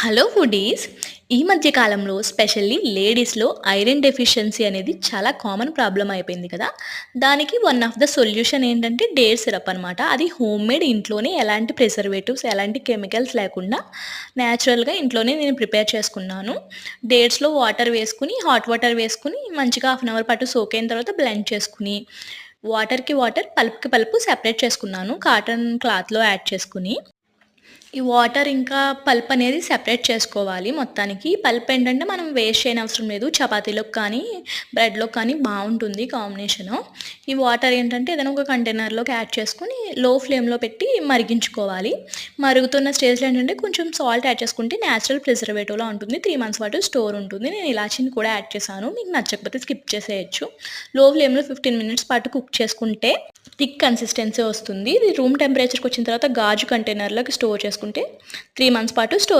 Hello foodies. ఈ మధ్య కాలంలో స్పెషల్లీ లేడీస్‌లో ఐరన్ డెఫిషియన్సీ అనేది చాలా కామన్ ప్రాబ్లమ్ అయిపోయింది కదా! దానికి వన్ ఆఫ్ ద సొల్యూషన్ ఏంటంటే డేట్ సిరప్ అనమాట. అది హోమ్‌మేడ్ ఇంట్లోనే ఎలాంటి ప్రిజర్వేటివ్స్, ఎలాంటి కెమికల్స్ లేకుండా నేచురల్‌గా ఇంట్లోనే నేను ప్రిపేర్ చేసుకున్నాను. డేట్స్‌లో వాటర్ వేసుకొని, హాట్ వాటర్ వేసుకొని మంచిగా హాఫ్ అన్ అవర్ పాటు సోక్ అయిన తర్వాత బ్లెండ్ చేసుకొని, వాటర్‌కి వాటర్, పల్ప్‌కి పల్పు సెపరేట్ చేసుకున్నాను. కాటన్ క్లాత్‌లో యాడ్ చేసుకొని. ఈ వాటర్ ఇంకా పల్ప్ అనేది సెపరేట్ చేసుకోవాలి మొత్తానికి. పల్ప్ ఏంటంటే మనం వేస్ట్ చేయనవసరం లేదు. చపాతీలోకి కానీ, బ్రెడ్‌లోకి కానీ బావుంటుంది కాంబినేషను. ఈ వాటర్ ఏంటంటే ఏదైనా ఒక కంటైనర్‌లోకి యాడ్ చేసుకొని లో ఫ్లేమ్‌లో పెట్టి మరిగించుకోవాలి. మరుగుతున్న స్టేజ్‌లో ఏంటంటే కొంచెం సాల్ట్ యాడ్ చేసుకుంటే నేచురల్ ప్రిజర్వేటివ్‌లా ఉంటుంది. 3 మంత్స్ పాటు స్టోర్ ఉంటుంది. నేను ఇలాచీని కూడా యాడ్ చేశాను. మీకు నచ్చకపోతే స్కిప్ చేసేయొచ్చు. లో ఫ్లేమ్‌లో 15 మినిట్స్ పాటు కుక్ చేసుకుంటే థిక్ కన్సిస్టెన్సీ వస్తుంది. ఇది రూమ్ టెంపరేచర్‌కొచ్చిన తర్వాత గాజు కంటైనర్‌లోకి స్టోర్ చేసుకుంటే 3 మంత్స్ పాటు స్టోర్